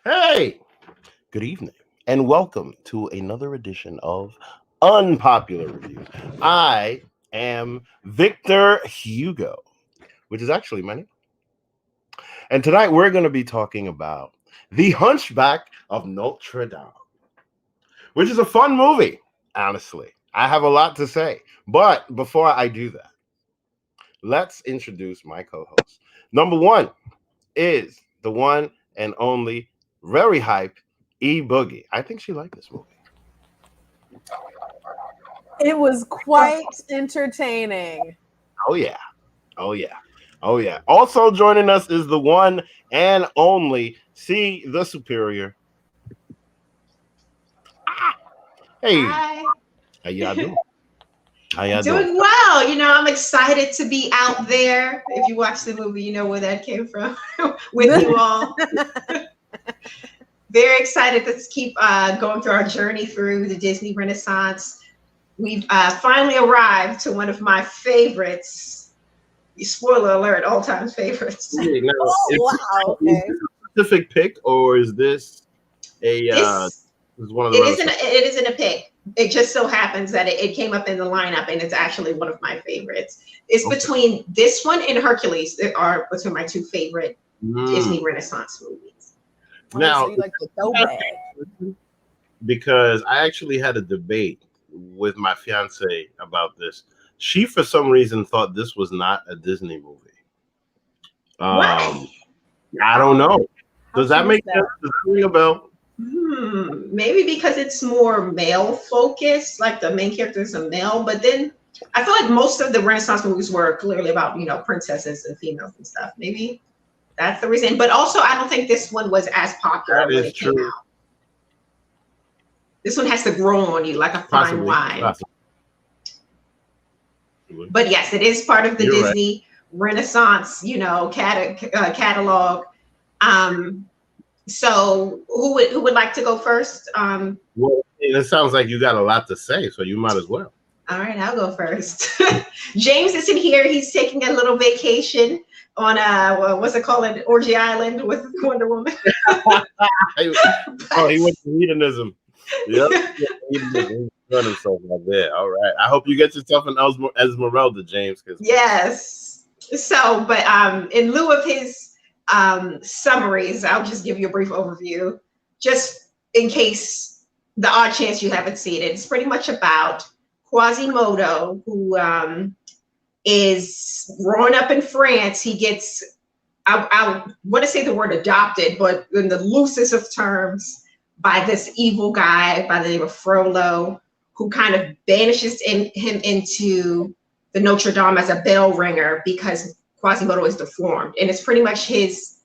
Hey, good evening, and welcome to another edition of Unpopular Review. I am Victor Hugo, which is actually my name. And tonight we're going to be talking about The Hunchback of Notre Dame, which is a fun movie, honestly. I have a lot to say. But before I do that, let's introduce my co host. Number one is the one and only, very hype, E Boogie. I think she liked this movie. It was quite entertaining. Oh yeah. Oh yeah. Oh yeah. Also joining us is the one and only C the Superior. Hey, Hi. how y'all doing? How y'all Doing well. I'm excited to be out there. If you watch the movie, you know where that came from with you all. Very excited to keep going through our journey through the Disney Renaissance. We've finally arrived to one of my favorites. Spoiler alert, all-time favorites. Wait, now, Wow. Is Okay. this a specific pick or is this a This is one of the it isn't a pick. It just so happens that it came up in the lineup, and it's actually one of my favorites. It's between this one and Hercules. They are between my two favorite Disney Renaissance movies. Now, So you like the throwback. because I actually had a debate with my fiance about this. She, for some reason, thought this was not a Disney movie. What? I don't know. Does that How make true is sense? Does that ring a bell? Maybe because it's more male focused, like the main character is a male, but then I feel like most of the Renaissance movies were clearly about, princesses and females and stuff. Maybe that's the reason. But also, I don't think this one was as popular when it came out. This one has to grow on you like a fine wine. Possibly. But yes, it is part of the You're Disney Renaissance, catalog. So who would like to go first? Well, it sounds like you got a lot to say, so you might as well. All right, I'll go first. James isn't here. He's taking a little vacation on what's it called, an Orgy Island with Wonder Woman. He went to hedonism. Yep. He's done himself like that. All right. I hope you get yourself an Esmeralda, James. Yes. So, but in lieu of his summaries, I'll just give you a brief overview, just in case the odd chance you haven't seen it. It's pretty much about Quasimodo, who is growing up in France. He gets, I want to say the word adopted, but in the loosest of terms, by this evil guy by the name of Frollo, who kind of banishes him into the Notre Dame as a bell ringer because Quasimodo is deformed. And it's pretty much his,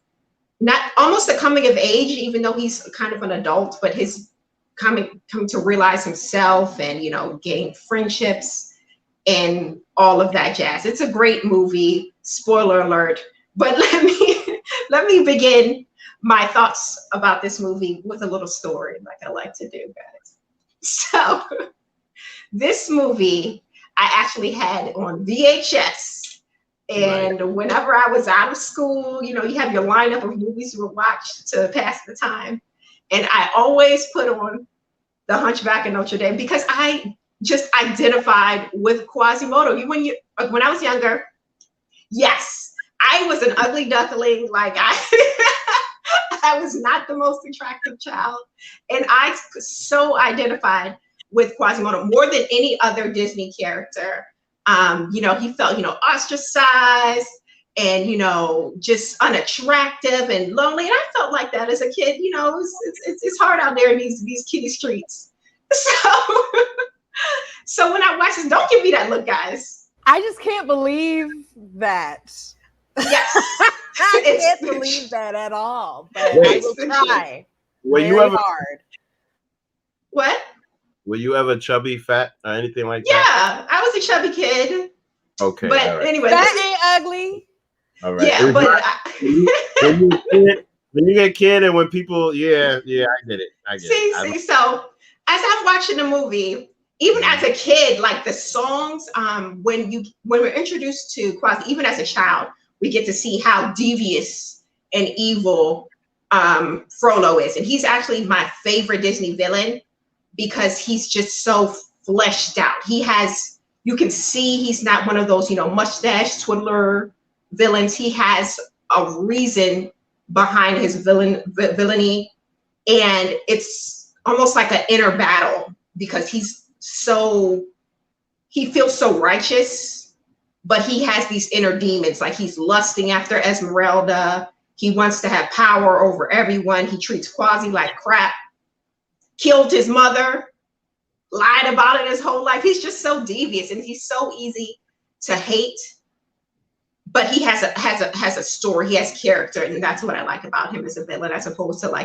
not almost a coming of age, even though he's kind of an adult, but his coming to realize himself and, gain friendships and all of that jazz. It's a great movie, spoiler alert. But let me begin my thoughts about this movie with a little story, like I like to do, guys. So this movie I actually had on VHS. And whenever I was out of school, you have your lineup of movies you would watch to pass the time. And I always put on The Hunchback of Notre Dame because I just identified with Quasimodo. When I was younger, yes, I was an ugly duckling. Like I was not the most attractive child. And I so identified with Quasimodo more than any other Disney character. He felt, ostracized and, just unattractive and lonely. And I felt like that as a kid. It's hard out there in these kiddie streets. So when I watch this, don't give me that look, guys. I just can't believe that. Yes. I can't believe that at all. But Wait. I will try. Were you very ever hard. What? Were you ever chubby, fat, or anything like Yeah, that? I was a chubby kid. Okay. But all right. anyway. That ain't ugly. All right. Yeah, but when you get kid and when people, I get it. See, so as I'm watching the movie, even as a kid, like the songs, when we're introduced to Quasi, even as a child, we get to see how devious and evil Frollo is. And he's actually my favorite Disney villain because he's just so fleshed out. You can see he's not one of those, mustache twiddler villains. He has a reason behind his villainy. And it's almost like an inner battle because he feels so righteous, but he has these inner demons. Like he's lusting after Esmeralda. He wants to have power over everyone. He treats Quasi like crap, killed his mother, lied about it his whole life. He's just so devious and he's so easy to hate, but he has a story. He has character, and that's what I like about him as a villain, as opposed to throw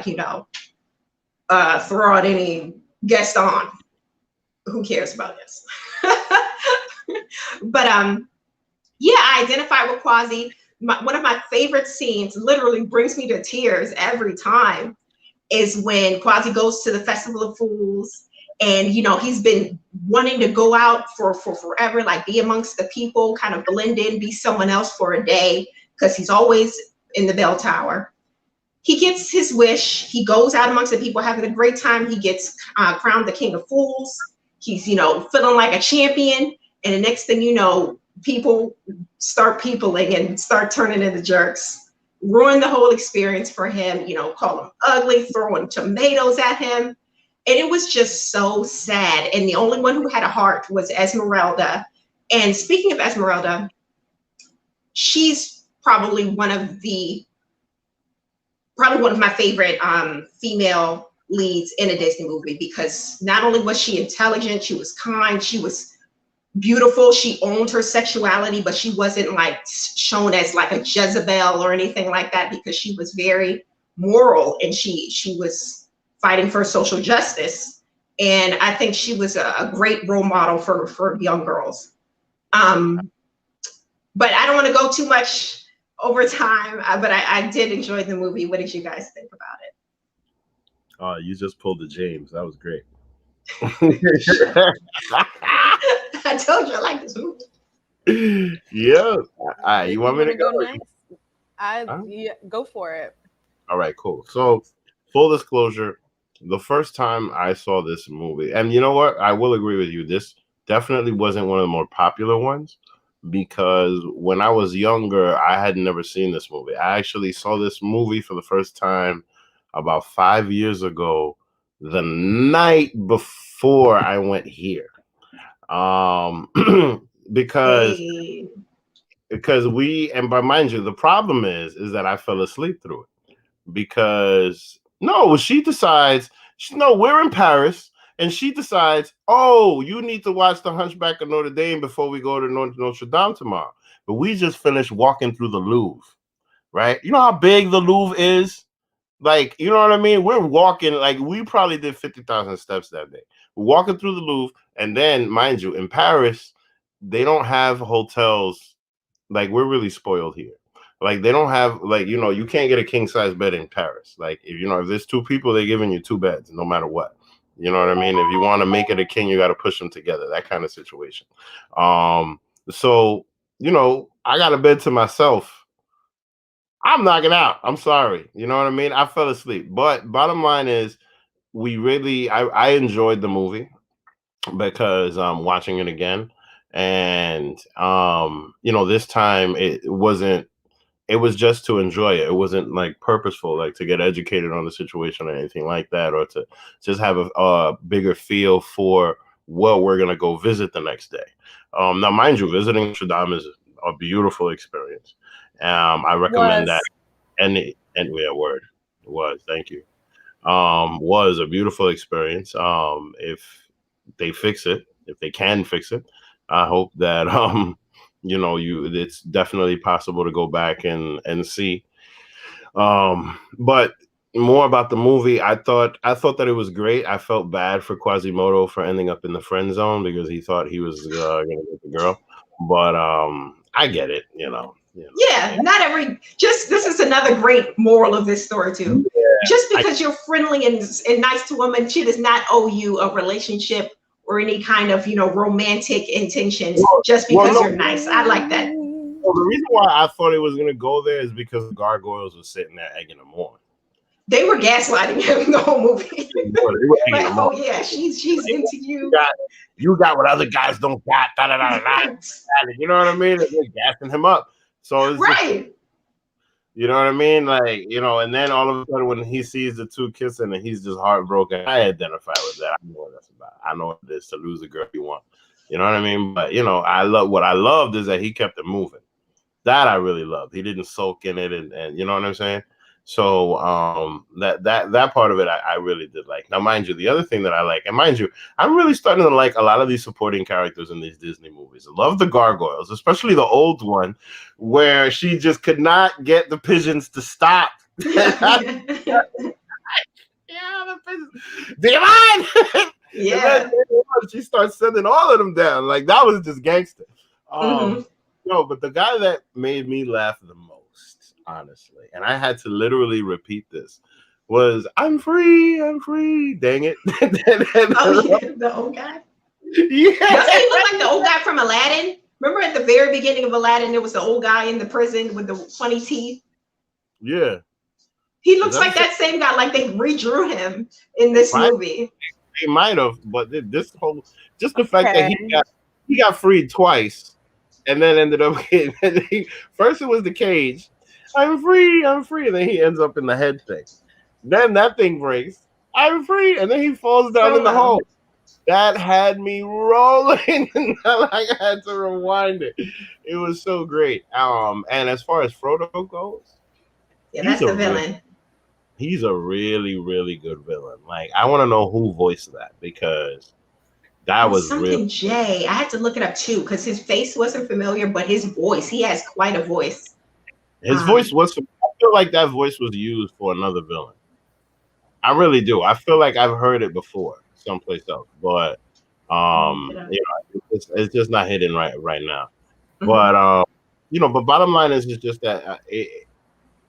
out any guest on. Who cares about this? But yeah, I identify with Quasi. One of my favorite scenes, literally brings me to tears every time, is when Quasi goes to the Festival of Fools, and he's been wanting to go out for forever, like be amongst the people, kind of blend in, be someone else for a day, because he's always in the bell tower. He gets his wish. He goes out amongst the people, having a great time. He gets crowned the King of Fools. He's feeling like a champion, and the next thing you know, people start peopling and start turning into jerks, ruin the whole experience for him, call him ugly, throwing tomatoes at him. And it was just so sad. And the only one who had a heart was Esmeralda. And speaking of Esmeralda, she's probably one of my favorite female leads in a Disney movie, because not only was she intelligent, she was kind, she was beautiful, she owned her sexuality, but she wasn't like shown as like a Jezebel or anything like that, because she was very moral and she was fighting for social justice. And I think she was a great role model for young girls. But I don't want to go too much over time, but I did enjoy the movie. What did you guys think about it? You just pulled the James. That was great. I told you I like this movie. Yeah. All right, you want me to go next? Yeah, go for it. All right, cool. So, full disclosure, the first time I saw this movie, and you know what? I will agree with you. This definitely wasn't one of the more popular ones, because when I was younger, I had never seen this movie. I actually saw this movie for the first time about 5 years ago, the night before I went here. Because mind you, the problem is that I fell asleep through it, because she decides, we're in Paris, and she decides, oh, you need to watch The Hunchback of Notre Dame before we go to Notre Dame tomorrow. But we just finished walking through the Louvre, right? You know how big the Louvre is? Like, you know what I mean? We're walking, like, we probably did 50,000 steps that day. We're walking through the Louvre, and then, mind you, in Paris, they don't have hotels. Like, we're really spoiled here. Like, they don't have, like, you can't get a king-size bed in Paris. Like, if there's two people, they're giving you two beds, no matter what. You know what I mean? If you want to make it a king, you got to push them together. That kind of situation. So, I got a bed to myself. I'm knocking out. I'm sorry. You know what I mean? I fell asleep. But bottom line is, I enjoyed the movie, because watching it again. And, this time it was just to enjoy it. It wasn't like purposeful, like to get educated on the situation or anything like that, or to just have a bigger feel for what we're going to go visit the next day. Now, mind you, visiting Notre Dame is a beautiful experience. I recommend that. Word. It was. Thank you. Was a beautiful experience. If they fix it, if they can fix it, I hope that it's definitely possible to go back and see. But more about the movie, I thought that it was great. I felt bad for Quasimodo for ending up in the friend zone, because he thought he was gonna get the girl. But I get it, Yeah, this is another great moral of this story too. Yeah, just because you're friendly and nice to a woman, she does not owe you a relationship or any kind of romantic intentions just because you're nice. I like that. Well, the reason why I thought it was gonna go there is because the gargoyles were sitting there egging him on. They were gaslighting him the whole movie. They were egging Like, him oh on. yeah, she's into you. You got what other guys don't got. Da, da, da, da, da. You know what I mean? And they're gassing him up. So it's just, Right. you know what I mean? Like, you know, and then all of a sudden when he sees the two kissing and he's just heartbroken, I identify with that. I know what that's about. I know what it is to lose a girl you want. You know what I mean? But, you know, what I loved is that he kept it moving. That I really loved. He didn't sulk in it, and you know what I'm saying? So that part of it I really did like. Now, mind you, the other thing that I like, and mind you, I'm really starting to like a lot of these supporting characters in these Disney movies. I love the gargoyles, especially the old one, where she just could not get the pigeons to stop. Yeah, the pigeons. Do you mind? Yeah. And then she starts sending all of them down. Like, that was just gangster. No, but the guy that made me laugh the most, honestly, and I had to literally repeat this, was I'm free, dang it. Oh yeah, the old guy. Yeah. Doesn't he look like the old guy from Aladdin? Remember at the very beginning of Aladdin, there was the old guy in the prison with the funny teeth? Yeah. He looks like that same guy, like they redrew him in this movie. They might have, but this whole, just the fact that he got freed twice. And then ended up getting, first it was the cage. I'm free. And then he ends up in the head thing. Then that thing breaks. I'm free. And then he falls down in the hole. That had me rolling. Like, I had to rewind it. It was so great. And as far as Frodo goes, yeah, that's the villain. He's a really, really good villain. Like, I want to know who voiced that, because that was something real. Jay. I had to look it up too, because his face wasn't familiar, but his voice, he has quite a voice. His voice was, I feel like that voice was used for another villain. I really do. I feel like I've heard it before someplace else, but you know, it's just not hitting right now. But you know, but bottom line is just that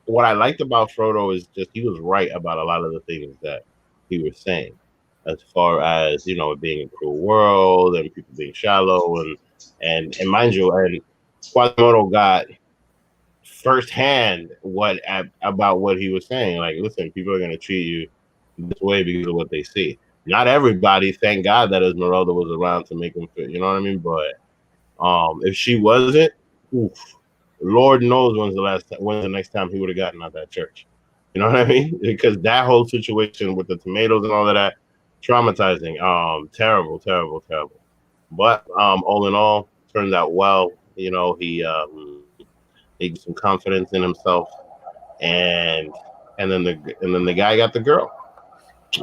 what I liked about Frodo is just he was right about a lot of the things that he was saying, as far as, you know, it being a cruel world and people being shallow, and mind you, and Quasimodo got firsthand about what he was saying. Like, listen, people are going to treat you this way because of what they see. Not everybody. Thank God that Esmeralda was around to make them fit. You know what I mean? But if she wasn't, oof, Lord knows when's the next time he would have gotten out that church. You know what I mean? Because that whole situation with the tomatoes and all of that, traumatizing. Terrible. But all in all, turned out well. You know, he got some confidence in himself, and then the guy got the girl.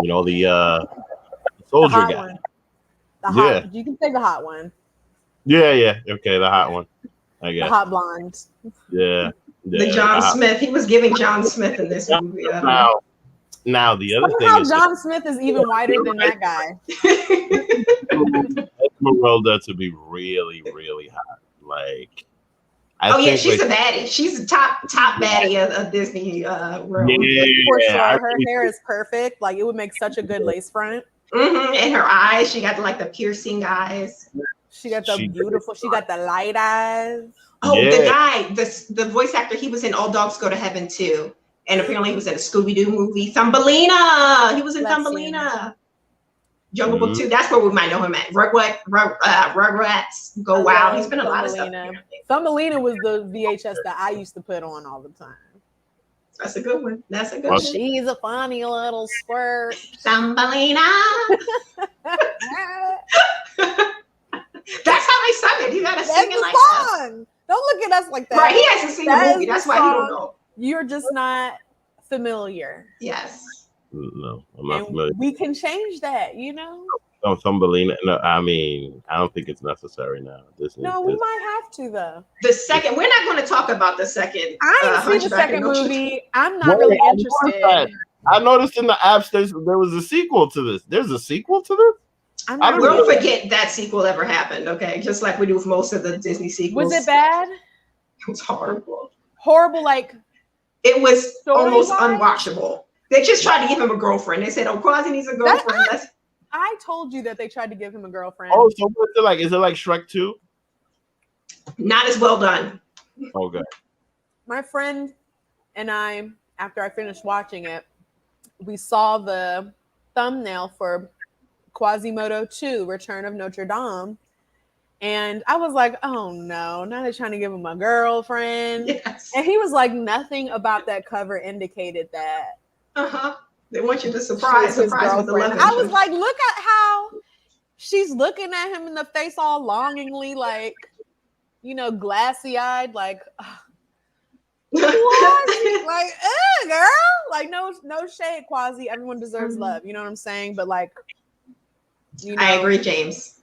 You know, the soldier hot guy. One. The hot. You can say the hot one. Yeah. Okay, the hot one. I guess. The hot blonde. Yeah. The John Smith. He was giving John Smith in this movie. Now the other thing is John Smith is even whiter than that guy. Esmeralda to be really, really hot. Like, she's a baddie. She's the top baddie of Disney world. Yeah, for sure. Her hair is perfect. Like, it would make such a good lace front. And her eyes, she got like the piercing eyes. She got the beautiful. She got the light eyes. Oh, the guy, the voice actor, he was in All Dogs Go to Heaven too, and apparently he was in a Scooby-Doo movie, Thumbelina. He was in Thumbelina. Jungle Book 2. That's where we might know him at. Rugrats Go Wild. He's been in a lot of stuff. Thumbelina was the VHS that I used to put on all the time. That's a good one. One. She's a funny little squirt. Thumbelina. That's how they sung it. You gotta sing it like that. Don't look at us like that. Right, he has to sing the movie. That's why he don't know. You're just not familiar. Yes. No, I'm not familiar. We can change that, you know? No, Thumbelina. No, I mean, I don't think it's necessary now. We might have to, though. The second, we're not going to talk about the second. I didn't see the second movie. I'm not really interested. I noticed in the apps there was a sequel to this. There's a sequel to this? We'll forget that sequel ever happened, okay? Just like we do with most of the Disney sequels. Was it bad? It was horrible. Horrible, like? It was almost unwatchable. They just tried to give him a girlfriend. They said, Quasi needs a girlfriend. I told you that they tried to give him a girlfriend. Oh, so what's it like? Is it like Shrek 2? Not as well done. Okay. My friend and I, after I finished watching it, we saw the thumbnail for Quasimodo 2, Return of Notre Dame. And I was like, oh no, now they're trying to give him a girlfriend. Yes. And he was like, nothing about that cover indicated that. They want you to She was surprise his with the girlfriend. love I was interest. like, look at how she's looking at him in the face all longingly, like, glassy eyed, like, Quasi, like, girl, like, no shade, Quasi. Everyone deserves love. You know what I'm saying? But like, I agree, James.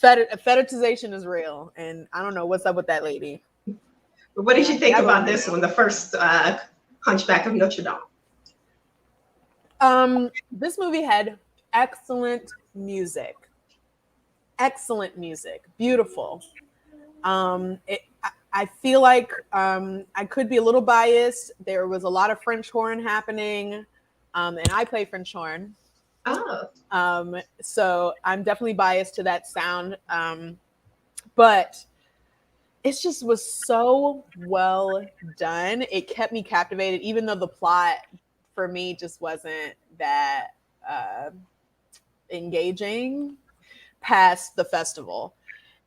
Fetishization is real, and I don't know what's up with that lady. But what did you think about this one, the first Hunchback of Notre Dame? This movie had excellent music, beautiful. I feel like I could be a little biased. There was a lot of French horn happening, and I play French horn. Oh. So I'm definitely biased to that sound. But it just was so well done. It kept me captivated, even though the plot for me just wasn't that engaging past the festival.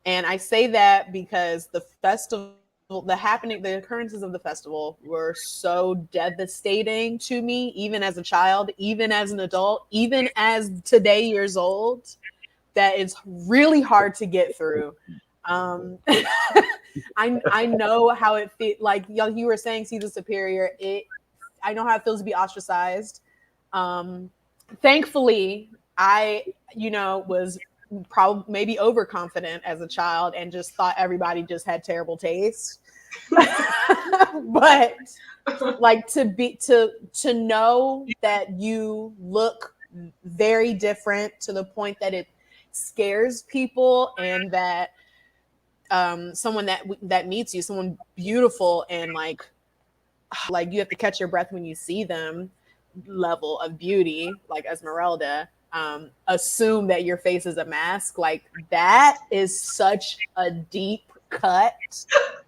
And I say that because the festival, the occurrences of the festival were so devastating to me, even as a child, even as an adult, even as today years old, that it's really hard to get through. I know how it feels. Like you were saying, see the superior. I know how it feels to be ostracized. Thankfully, I was probably maybe overconfident as a child and just thought everybody just had terrible taste. But like to know that you look very different to the point that it scares people, and that someone that meets you, someone beautiful and like you have to catch your breath when you see them, level of beauty, like Esmeralda, assume that your face is a mask. Like, that is such a deep cut,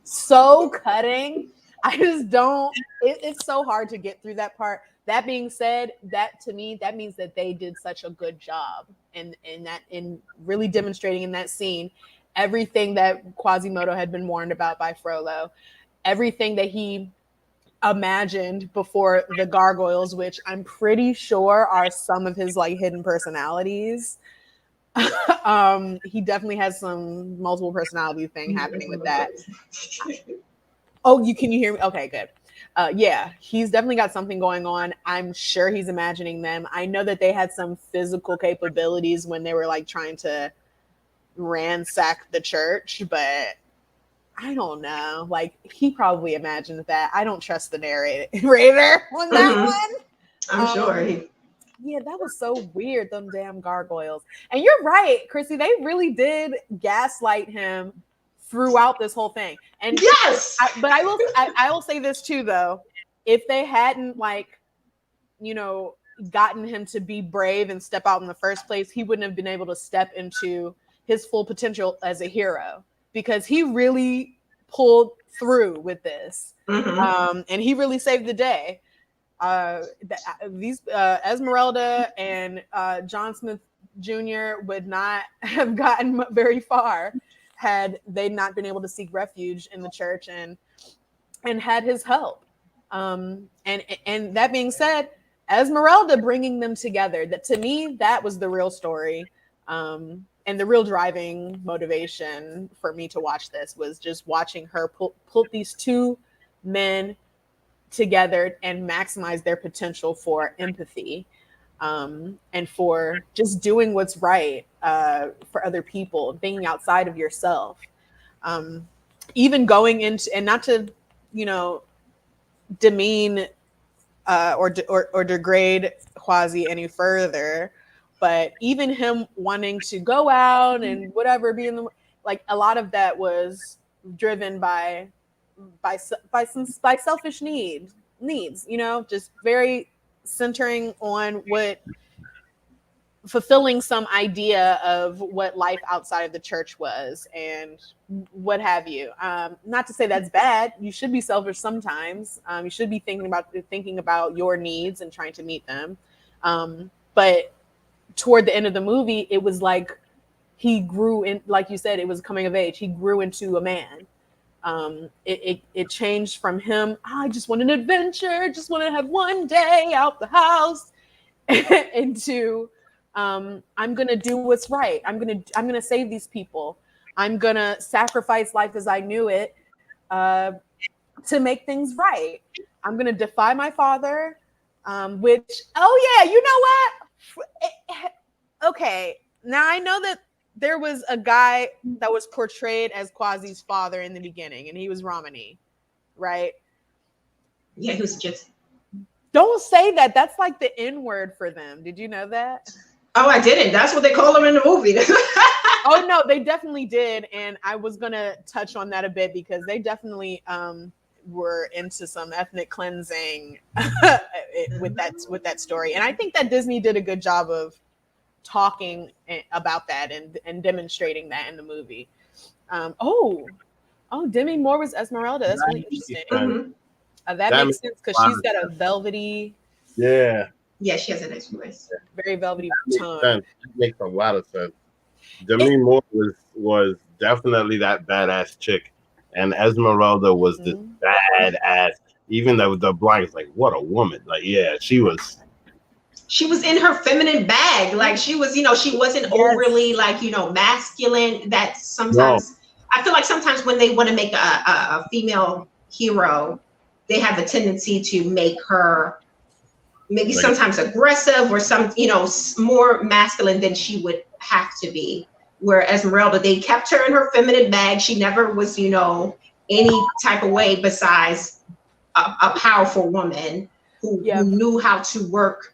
so cutting. I just don't, it's so hard to get through that part. That being said, that to me, that means that they did such a good job in really demonstrating in that scene everything that Quasimodo had been warned about by Frollo, everything that he imagined before the gargoyles, which I'm pretty sure are some of his like hidden personalities. He definitely has some multiple personality thing happening with that. Oh, can you hear me? Okay, good. Yeah, he's definitely got something going on. I'm sure he's imagining them. I know that they had some physical capabilities when they were like trying to ransack the church, but I don't know. Like, he probably imagined that. I don't trust the narrator on that one. I'm sure. Yeah, that was so weird, them damn gargoyles. And you're right, Chrissy. They really did gaslight him throughout this whole thing. And yes, but I will say this too, though. If they hadn't gotten him to be brave and step out in the first place, he wouldn't have been able to step into his full potential as a hero, because he really pulled through with this. And he really saved the day. These Esmeralda and John Smith Jr. would not have gotten very far had they not been able to seek refuge in the church and had his help. And that being said, Esmeralda bringing them together, that to me, that was the real story. And the real driving motivation for me to watch this was just watching her pull these two men together and maximize their potential for empathy, and for just doing what's right for other people, thinking outside of yourself, even going into, and not to demean or degrade Quasi any further, but even him wanting to go out and whatever, be in the, like, a lot of that was driven by selfish needs, just very centering on what fulfilling some idea of what life outside of the church was and what have you. Not to say that's bad. You should be selfish sometimes. You should be thinking about your needs and trying to meet them. But toward the end of the movie, it was like he grew in, like you said, it was coming of age. He grew into a man. It changed from him, I just want an adventure, just want to have one day out the house, into I'm gonna do what's right. I'm gonna save these people. I'm gonna sacrifice life as I knew it to make things right. I'm gonna defy my father. Which, oh yeah, you know what? Okay, now I know that there was a guy that was portrayed as Quasi's father in the beginning, and he was Romani, right? Yeah, he was just. Don't say that. That's like the N word for them. Did you know that? Oh, I didn't. That's what they call him in the movie. Oh no, they definitely did, and I was gonna touch on that a bit because they definitely were into some ethnic cleansing with that story, and I think that Disney did a good job of talking about that and demonstrating that in the movie. Oh, Demi Moore was Esmeralda. That's really interesting. Mm-hmm. That makes sense because she's got a velvety. Yeah. Yeah, she has a nice voice. Very velvety tongue. That makes a lot of sense. Demi Moore was definitely that badass chick, and Esmeralda was this badass. Even though the blind is like, what a woman! Like, yeah, she was. She was in her feminine bag. Like she was, she wasn't overly like, masculine. That sometimes I feel like sometimes when they want to make a female hero, they have a tendency to make her maybe sometimes aggressive or some, more masculine than she would have to be. Where Esmeralda, they kept her in her feminine bag. She never was, any type of way besides a powerful woman who knew how to work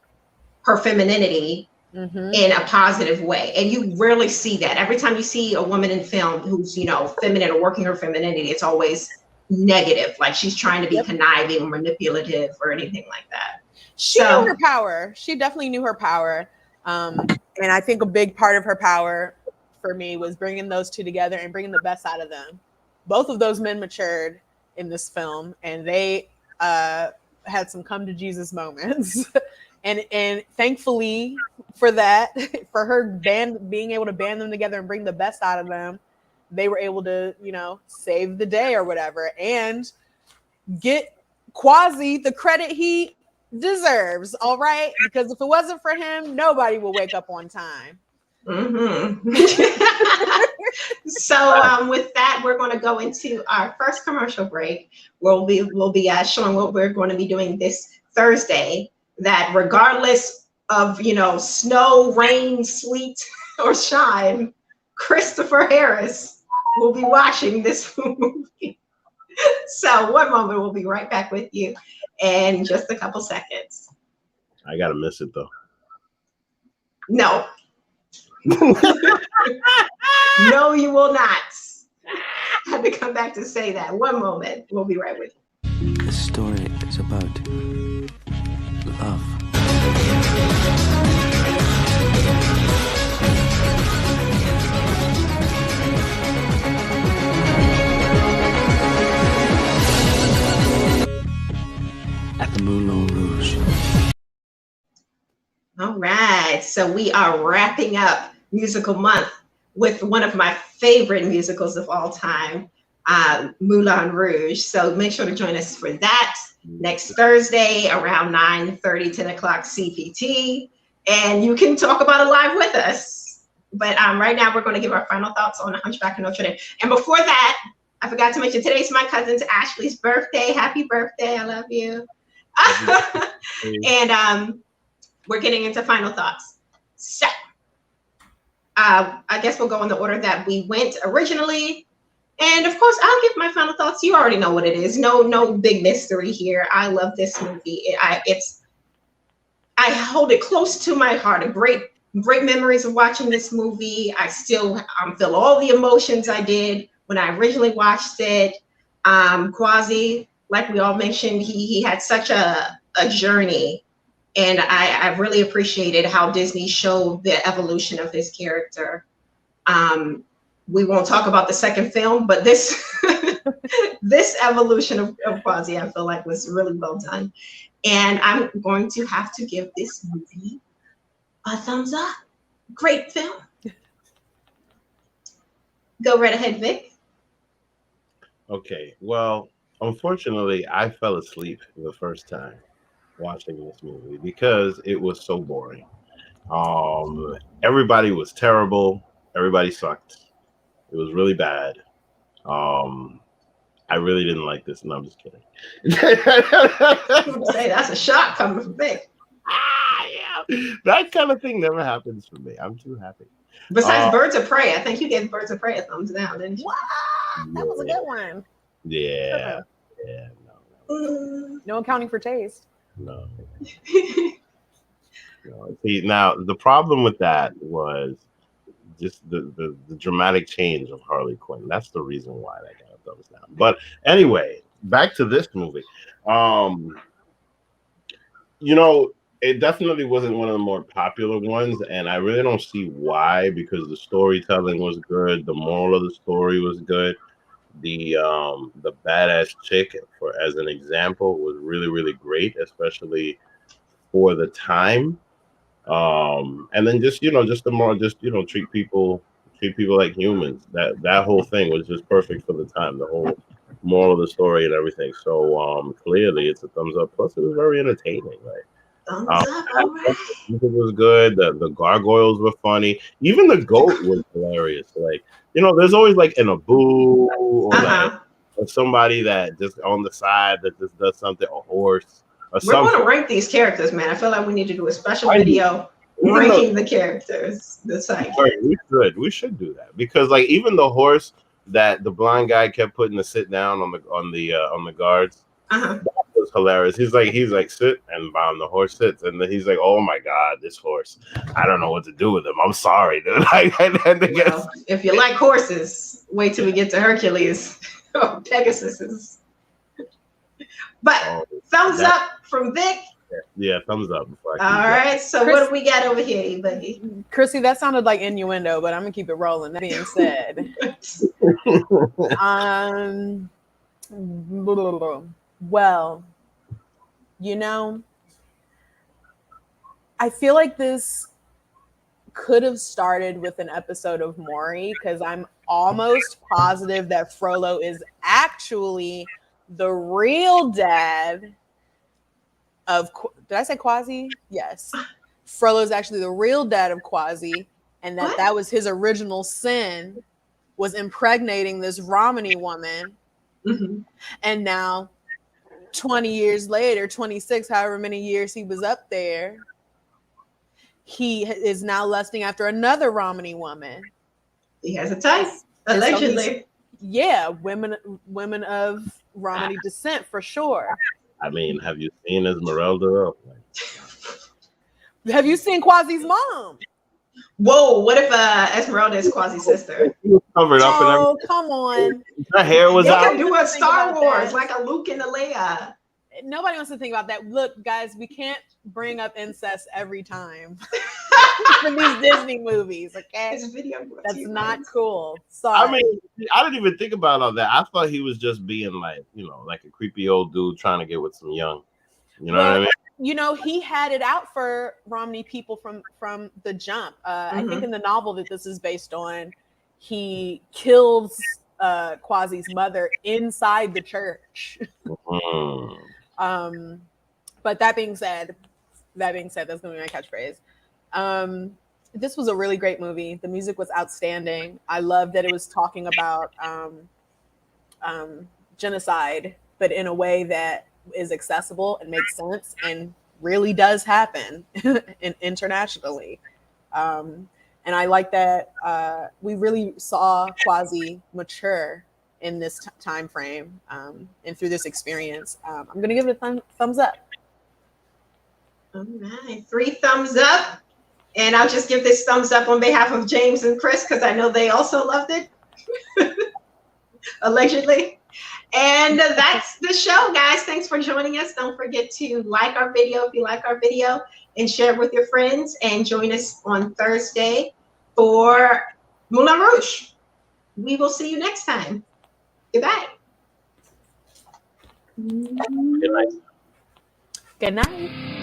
her femininity in a positive way. And you rarely see that. Every time you see a woman in film who's, feminine or working her femininity, it's always negative. Like she's trying to be conniving or manipulative or anything like that. She knew her power. She definitely knew her power. And I think a big part of her power for me was bringing those two together and bringing the best out of them. Both of those men matured in this film, and they had some come to Jesus moments. And thankfully for that, for her being able to band them together and bring the best out of them, they were able to, save the day or whatever, and get Quasi the credit he deserves. All right, because if it wasn't for him, nobody will wake up on time. So with that, we're going to go into our first commercial break. We'll be showing what we're going to be doing this Thursday. That regardless of snow, rain, sleet, or shine, Christopher Harris will be watching this movie. So one moment, we'll be right back with you in just a couple seconds. I gotta miss it though. No. No, you will not. I had to come back to say that. One moment. We'll be right with you. This story is about love. At the Moulin Rouge. All right. So we are wrapping up musical month with one of my favorite musicals of all time, Moulin Rouge. So make sure to join us for that next Thursday around 9:30, 10 o'clock CPT. And you can talk about it live with us. But right now we're going to give our final thoughts on Hunchback of Notre Dame. And before that, I forgot to mention today's my cousin Ashley's birthday. Happy birthday. I love you. And we're getting into final thoughts. So I guess we'll go in the order that we went originally. And of course, I'll give my final thoughts. You already know what it is. No big mystery here. I love this movie. I hold it close to my heart. Great memories of watching this movie. I still feel all the emotions I did when I originally watched it. Quasi, like we all mentioned, he had such a journey And I really appreciated how Disney showed the evolution of his character. We won't talk about the second film, but this this evolution of Quasi, I feel like, was really well done. And I'm going to have to give this movie a thumbs up. Great film. Go right ahead, Vic. Okay, well, unfortunately, I fell asleep the first time watching this movie because it was so boring. Everybody was terrible. Everybody sucked. It was really bad. I really didn't like this. No, I'm just kidding. Say that's a shock coming from Vic. Yeah. That kind of thing never happens for me. I'm too happy. Besides Birds of Prey, I think you gave Birds of Prey a thumbs down, didn't you? Wow, that was a good one. Yeah. Yeah. No. No accounting for taste. No. No. See, now the problem with that was just the dramatic change of Harley Quinn. That's the reason why that got a thumbs down. But anyway, back to this movie. It definitely wasn't one of the more popular ones, and I really don't see why, because the storytelling was good, the moral of the story was good. The badass chick, as an example, was really, really great, especially for the time. And then just treat people like humans. That whole thing was just perfect for the time. The whole moral of the story and everything. So clearly it's a thumbs up. Plus it was very entertaining. Thumbs up, all right. It was good. The gargoyles were funny. Even the goat was hilarious. There's always like an Abu or somebody that just on the side that just does something, a horse. We're going to rank these characters, man. I feel like we need to do a special video ranking the characters. We should do that, because even the horse that the blind guy kept putting to sit down on the guards, that was hilarious. He's like sit, and the horse sits, and then he's like, oh my god, this horse, I don't know what to do with him. I'm sorry, dude. If you like horses, wait till we get to Hercules or Pegasus. But thumbs up from Vic. Yeah, thumbs up. All right. So what do we got over here, buddy? Chrissy, that sounded like innuendo, but I'm gonna keep it rolling. That being said, well, I feel like this could have started with an episode of Maury, because I'm almost positive that Frollo is actually the real dad of, did I say Quasi? Yes. Frollo is actually the real dad of Quasi, and that was his original sin, was impregnating this Romany woman. Mm-hmm. And now 20 years later, 26, however many years he was up there, he is now lusting after another Romany woman. He has a type, allegedly. Women of Romany descent for sure. I mean, have you seen Esmeralda though? Have you seen Quasi's mom? Whoa, what if Esmeralda is Quasi's sister? She was covered up and everything. Oh, come on. Her hair was out. They could do a Star Wars, like a Luke and a Leia. Nobody wants to think about that. Look, guys, we can't bring up incest every time for these Disney movies, okay? That's not cool. Sorry. I mean, I didn't even think about all that. I thought he was just being like a creepy old dude trying to get with some young. You know what I mean? He had it out for Romney people from the jump. I think in the novel that this is based on, he kills Quasi's mother inside the church. But that being said, that's gonna be my catchphrase. This was a really great movie. The music was outstanding. I love that it was talking about genocide, but in a way that is accessible and makes sense and really does happen internationally. And I like that we really saw Quasi mature in this time frame and through this experience. I'm going to give it a thumbs up. All right, 3 thumbs up. And I'll just give this thumbs up on behalf of James and Chris, because I know they also loved it. Allegedly. And that's the show, guys. Thanks for joining us. Don't forget to like our video if you like our video and share it with your friends. And join us on Thursday for Moulin Rouge. We will see you next time. Goodbye. Good night. Good night.